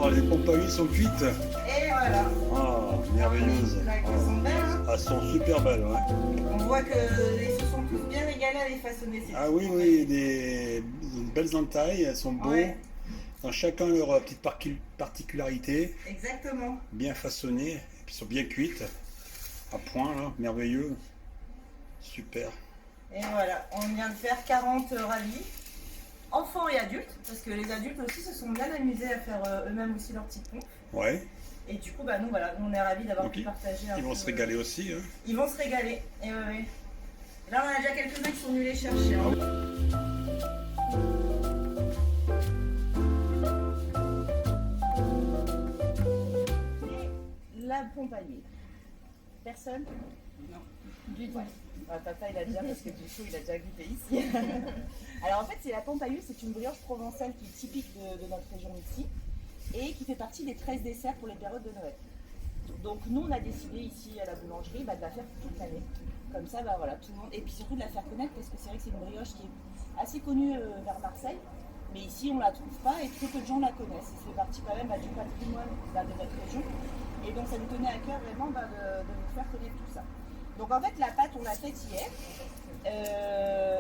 Alors les pompes à huile sont cuites. Et voilà. Ah, merveilleuse. Là, elles sont belles. Hein. Elles sont super belles, ouais. On voit qu'ils se sont tous bien régalés à les façonner. Ah oui, oui, des belles entailles, elles sont beaux. Ouais. Dans chacun leur petite particularité, Exactement. bien façonnées, et puis sont bien cuites, à point là, merveilleux, super. Et voilà, on vient de faire 40 rallyes, enfants et adultes, parce que les adultes aussi se sont bien amusés à faire eux-mêmes aussi leur petite pompe. Ouais, Et du coup, bah, nous, voilà, nous, on est ravis d'avoir donc pu partager un ils vont peu, se régaler aussi. Hein. Ils vont se régaler. Et ouais, ouais. Là, on a déjà quelques-uns qui sont venus les chercher. Hein. La pompe à huile. Personne? Non. Du tout. Ah, papa, il a déjà, parce que du coup, il a déjà goûté ici. Alors en fait, c'est la pompe à huile, c'est une brioche provençale qui est typique de notre région ici et qui fait partie des 13 desserts pour les périodes de Noël. Donc nous, on a décidé ici à la boulangerie de la faire toute l'année. Comme ça, bah, voilà, tout le monde. Et puis surtout de la faire connaître parce que c'est vrai que c'est une brioche qui est assez connue vers Marseille. Mais ici, on ne la trouve pas et très peu de gens la connaissent. Ça fait partie quand même du patrimoine de notre région. Et donc, ça nous tenait à cœur vraiment de vous faire connaître tout ça. Donc, en fait, la pâte, on l'a faite hier.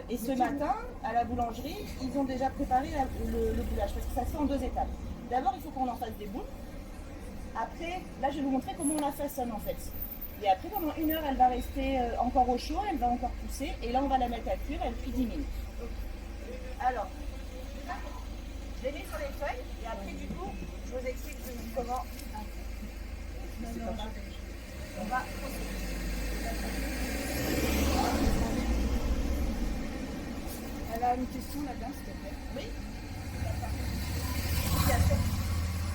Et ce matin, à la boulangerie, ils ont déjà préparé le goulash parce que ça se fait en 2 étapes. D'abord, il faut qu'on en fasse des boules. Après, là, je vais vous montrer comment on la façonne en fait. Et après, pendant 1 heure, elle va rester encore au chaud, elle va encore pousser. Et là, on va la mettre à cuire, elle cuit 10 minutes. Alors, je les mets sur les feuilles et après du coup, je vous explique comment on va Elle a une question là-dedans, s'il te plaît. Oui. Bien sûr.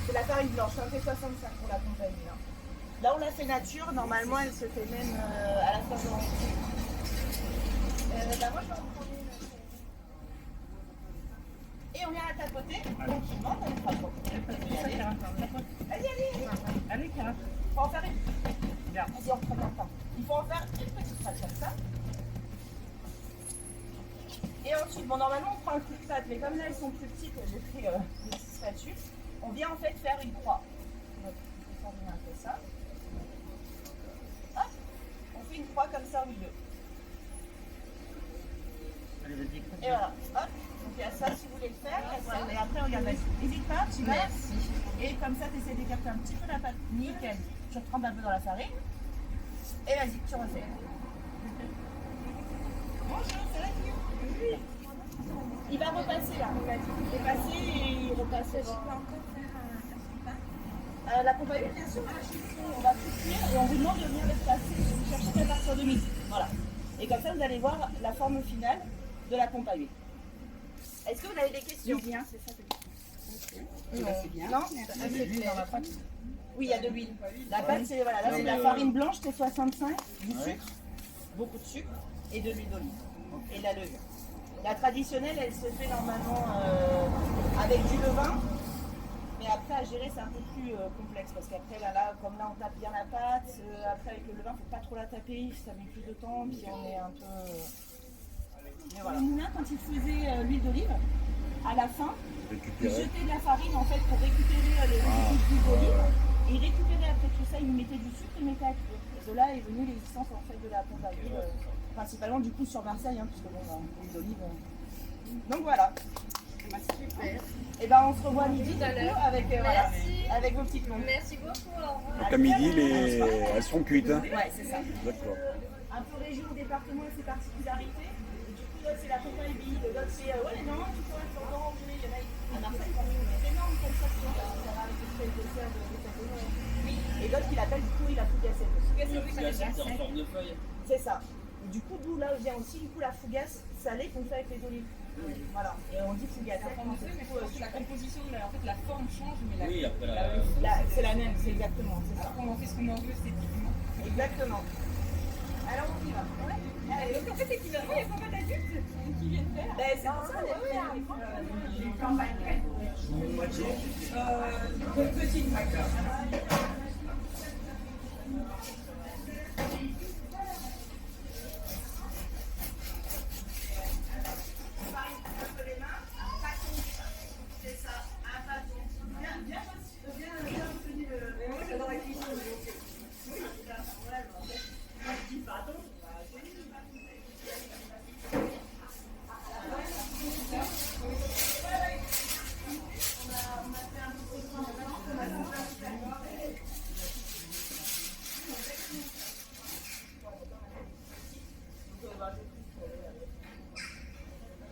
C'est la farine blanche, ça fait 65 pour la compagnie. Là. Là, on l'a fait nature, normalement elle se fait même à la fin de l'année. Bah, moi je vais en prendre une. Et on vient la tapoter tranquillement, ça ne fera pas. Allez, allez, Allez, Cara. il faut en faire une. Vas-y, on prend le temps. Il faut en faire une petite pâte comme ça. Et ensuite, bon, normalement on prend un coup de pâte, mais comme là elles sont plus petites, j'ai pris des petites spatules. On vient en fait faire une croix. Donc, on fait un peu ça. Hop, on fait une croix comme ça au milieu. Et voilà, hop. Donc il y a ça si vous voulez le faire. Et après, regarde, n'hésite pas, tu vas. Merci. Et comme ça, tu essaies d'écarter un petit peu la pâte. Nickel. Tu retrempes un peu dans la farine. Et vas-y, tu refais. Bonjour, ça va, Guillaume? Il va repasser là, il va dire. Il est passé et il repasse. La pompe à huile, bien sûr, on va tout cuire et on vous demande de venir le passer. Vous cherchez qu'à partir de midi. Voilà. Et comme ça, vous allez voir la forme finale de la pompe à huile. Est-ce que vous avez des questions? Bien, c'est ça. C'est bien. Non, C'est clair. oui, il y a de l'huile. La pâte, c'est voilà, là c'est de la farine blanche, c'est 65, du sucre, beaucoup de sucre et de l'huile d'olive et de la levure. La traditionnelle, elle se fait normalement avec du levain, mais après à gérer c'est un peu plus complexe parce qu'après là, comme là on tape bien la pâte, après avec le levain, faut pas trop la taper, ça met plus de temps, puis on est un peu. Mais voilà. Le moulin, quand il faisait l'huile d'olive, à la fin, il jetait de la farine en fait pour récupérer les résidus d'huile d'olive. Et il récupérait après tout ça, il lui mettait du sucre et mettait à cuire. Et de là est venue l'existence en fait de la pompe à huile, principalement du coup sur Marseille, hein, puisque bon, l'huile d'olive. Donc voilà. Super. Et ben on se revoit à midi Tout à du coup, l'heure. avec, voilà, avec vos petites pompes. Merci beaucoup. Au revoir. Donc à midi, elles seront cuites. Hein. Ouais, c'est ça. D'accord. Un peu région, département et ses particularités. Et du coup, là, c'est la pompe à huile, l'autre, c'est ouais, non, tu peux être en rangée. Il y en a à Marseille, quand même, c'est énorme comme ça, ça va avec le fait de faire de cette oui. Et l'autre, il appelle du coup, il a fougassé. C'est en forme de feuille. C'est ça. Et du coup, d'où là vient aussi du coup la fougasse salée qu'on fait avec les olives. Voilà. Et on dit fougasse. La composition, en fait, la forme change, mais Oui, après C'est la même, c'est exactement. C'est ça. après, on en fait ce qu'on en veut esthétiquement. Exactement. Alors on y va. Ouais. Allez. Donc en fait, équivalent, il y a pas mal d'adultes qui viennent faire. Ben, c'est pour ça J'ai campagne. Petite. C'est ça, un bâton. Bien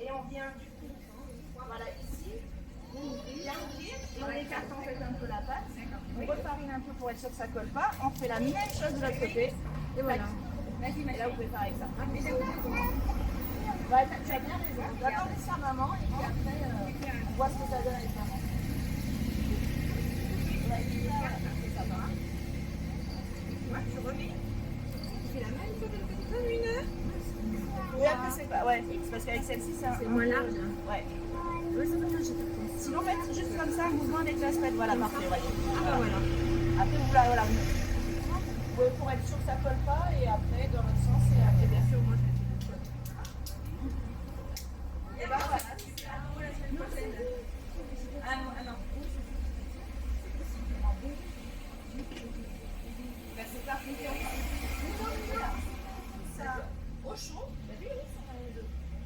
Et on vient du coup, voilà ici, bien ouvrir et on écarte en fait un peu la pâte. On refarine un peu pour être sûr que ça colle pas. On fait la même chose de l'autre côté. Et voilà. Et là vous pouvez faire avec ça. Ouais, tu as bien raison. D'abord laisse faire maman et puis après on voit ce que ça donne avec maman. Ouais, ça va. Ouais, tu remets. Tu fais la même chose de l'autre côté comme une heure. Oui, après c'est pas. Ouais, c'est parce qu'avec celle-ci c'est moins large. Ouais. Sinon, faites juste comme ça, un mouvement avec la semaine. Voilà, parfait. Ouais. Voilà. Après, vous la voilà. Vous pouvez pour être sûr que ça colle pas et après dans l'autre sens et après bien sûr moi je vais faire le et ben voilà. La semaine prochaine. Ah non. Ben, c'est parti. Ça au chaud.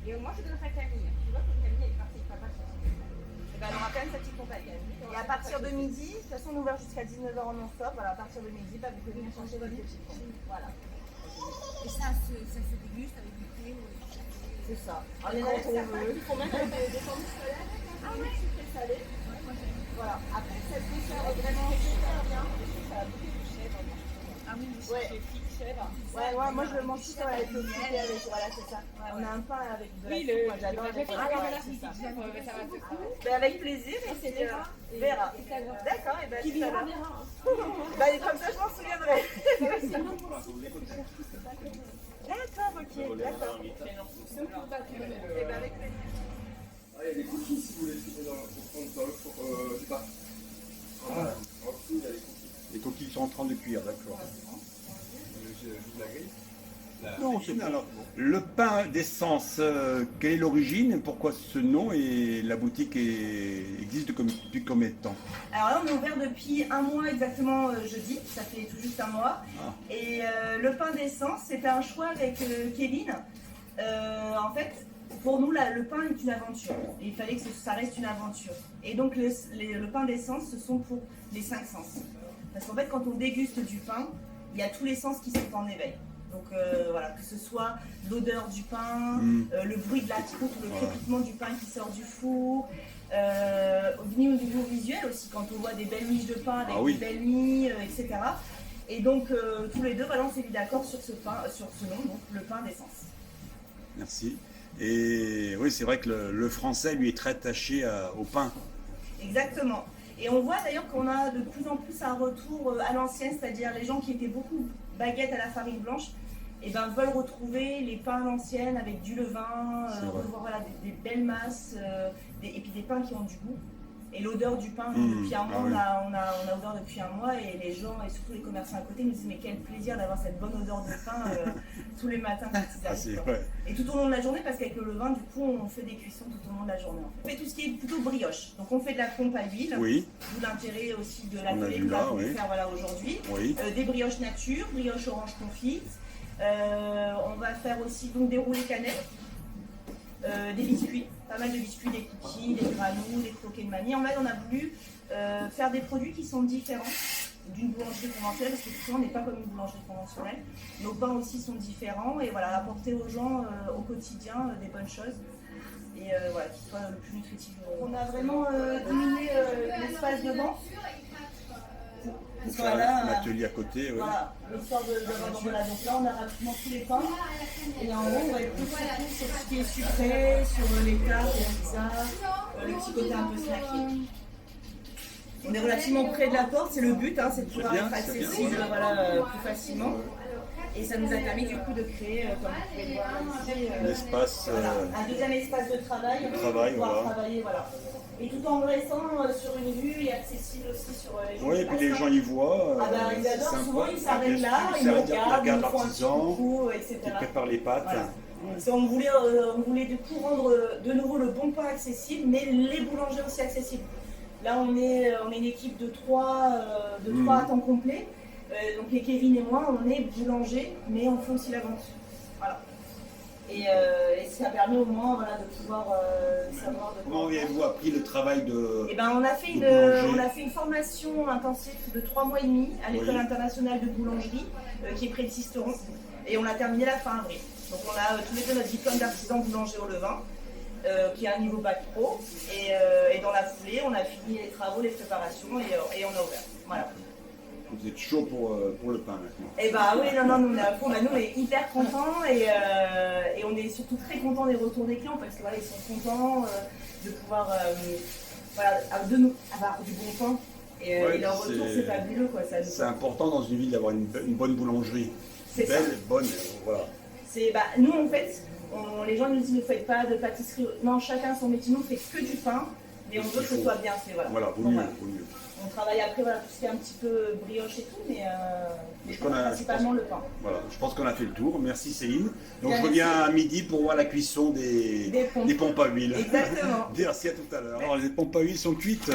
Et moi je donnerai Camille. Tu vois comme Camille est partie de papa. Et ben, elle aura quand même sa petite compagnie. Et à partir de midi, de toute façon on est ouvert jusqu'à 19h en non-stop. Voilà, à partir de midi, bah, vous pouvez venir changer votre petit compte. Voilà. Et ça se déguste avec du thé ou du café. C'est ça. Alors, il y en a certains qui font même des formules scolaires. Ah ouais, sucré salé. Voilà. Après, cette conserve vraiment super bien. Je trouve que ça a beaucoup de chèvre. Ah oui, Ouais. chèvre. Ouais, moi je le mange tout avec le fruité avec. Voilà, c'est ça. On a un pain avec de la Oui, soupe, moi j'adore. le- Voilà, c'est ça. Ça va te coûter. Ben, avec plaisir, et c'est Vera. D'accord, et ben Qui tout à vivra l'heure. verra. Ben, comme ça, je m'en souviendrai. D'accord, ok, d'accord. Et ben, avec plaisir. Ah, il y a des cookies si vous voulez trouver pour prendre dans le four. C'est pas. En dessous, il y a des cookies. Les coquilles sont en train de cuire, d'accord. Je la grille. Non, c'est bien. Alors, le pain d'essence, quelle est l'origine? Pourquoi ce nom? Et la boutique existe depuis combien de temps? Alors là, on est ouvert depuis un mois exactement jeudi, ça fait tout juste un mois. Ah. Et le pain d'essence, c'était un choix avec Kevin. En fait, pour nous, le pain est une aventure. Et il fallait que ça reste une aventure. Et donc, le pain d'essence, ce sont pour les 5 sens. Parce qu'en fait, quand on déguste du pain, il y a tous les sens qui sont en éveil. Donc voilà, que ce soit l'odeur du pain, le bruit de la croûte, le crépitement du pain qui sort du four, au niveau visuel aussi, quand on voit des belles miches de pain avec des belles mie, etc. Et donc tous les deux, voilà, on s'est mis d'accord sur ce pain, sur ce nom, donc le pain d'essence. Merci. Et oui, c'est vrai que le français, lui, est très attaché au pain. Exactement. Et on voit d'ailleurs qu'on a de plus en plus un retour à l'ancienne, c'est-à-dire les gens qui étaient beaucoup baguettes à la farine blanche, et ben, veulent retrouver les pains à l'ancienne avec du levain, revoir voilà, des belles masses, et puis des pains qui ont du goût. Et l'odeur du pain, depuis un mois, on a ouvert depuis un mois, et les gens, et surtout les commerçants à côté, nous disent mais quel plaisir d'avoir cette bonne odeur de pain tous les matins quand ils arrivent. Et tout au long de la journée, parce qu'avec le levain, du coup, on fait des cuissons tout au long de la journée. On fait tout ce qui est plutôt brioche. Donc on fait de la pompe à l'huile, d'où l'intérêt aussi de l'atelier que nous allons faire voilà, aujourd'hui. Des brioches nature, brioche orange confite. On va faire aussi donc, des roulés cannelle. Des biscuits, pas mal de biscuits, des cookies, des granous, des croquets de mamie. En fait, on a voulu faire des produits qui sont différents d'une boulangerie conventionnelle, parce que souvent on n'est pas comme une boulangerie conventionnelle. Nos pains aussi sont différents, et voilà, apporter aux gens au quotidien des bonnes choses, et voilà, qu'ils soient le plus nutritifs. On a vraiment diminué l'espace devant. L'atelier à côté, oui. Voilà, l'histoire de voilà. Donc là, on a rapidement tous les pains. Et en haut, on va être plus sur ce qui est sucré, sur les tartes, les pizzas, le petit côté un peu snacké. On est relativement près de la porte, c'est le but, hein, c'est de pouvoir être accessible voilà, plus facilement. Et ça nous a permis du coup de créer, comme vous pouvez le voir ici, un espace, un deuxième espace de travail, pour pouvoir travailler. Voilà. Et tout en restant sur une vue et accessible aussi sur les gens. Oui, et puis les gens y voient. Ah bah, ils adorent, souvent ils s'arrêtent là, ils nous regardent, ils nous font un petit coucou, etc. Qui prépare les pâtes. Voilà. On voulait du coup rendre de nouveau le bon pain accessible, mais les boulangers aussi accessibles. Là, on est une équipe de 3 à temps complet. Donc les Kevin et moi, on est boulangers, mais on fait aussi la vente. Voilà. Et ça permet au moins voilà, de pouvoir savoir... Comment avez-vous appris le travail de... Eh ben, on a fait une formation intensive de 3 mois et demi à l'École internationale de boulangerie, qui est près de Sisteron. Et on l'a terminé la fin avril. Donc on a tous les deux notre diplôme d'artisan boulanger au levain, qui est un niveau bac pro. Et dans la foulée, on a fini les travaux, les préparations et on a ouvert. Voilà. Vous êtes chaud pour le pain maintenant. Et bah oui, non, nous on est à fond. Bah, nous on est hyper contents et on est surtout très contents des retours des clients parce que voilà, ils sont contents de pouvoir voilà, de nous avoir du bon pain. Et leur retour c'est fabuleux quoi. C'est important dans une ville d'avoir une bonne boulangerie. C'est ça. Belle, bonne, voilà. Nous en fait, les gens nous disent ne faites pas de pâtisserie. Non, chacun son métier, nous on fait que du pain, mais on veut que ce soit bien fait. Voilà, vaut mieux. On travaille après voilà, tout ce qui est un petit peu brioche et tout, mais principalement le pain. Voilà, je pense qu'on a fait le tour. Merci Céline. Donc Bien, je reviens à midi pour voir la cuisson des pompes à huile. Exactement. Merci à tout à l'heure. Alors les pompes à huile sont cuites.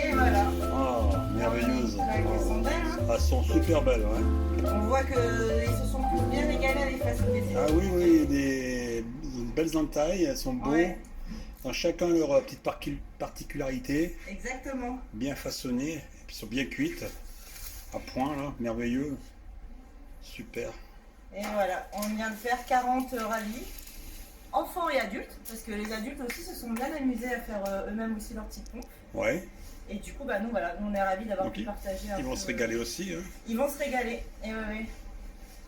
Et voilà. Ah, merveilleuses. Elles sont belles, hein. Elles sont super belles, ouais. On voit qu'ils se sont bien régalés à les façonner. Ah oui, des belles entailles, elles sont beaux. Ouais. Dans chacun leur petite particularité, Exactement. bien façonnées, et puis sont bien cuites, à point là, merveilleux, super. Et voilà, on vient de faire 40 ravis, enfants et adultes, parce que les adultes aussi se sont bien amusés à faire eux-mêmes aussi leurs petites pompes. Ouais. Et du coup, bah, nous, voilà, on est ravis d'avoir pu partager un peu. Ils vont se régaler aussi. Hein. Ils vont se régaler. Et, ouais.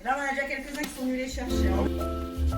Et là, on en a déjà quelques-uns qui sont venus les chercher. Hein.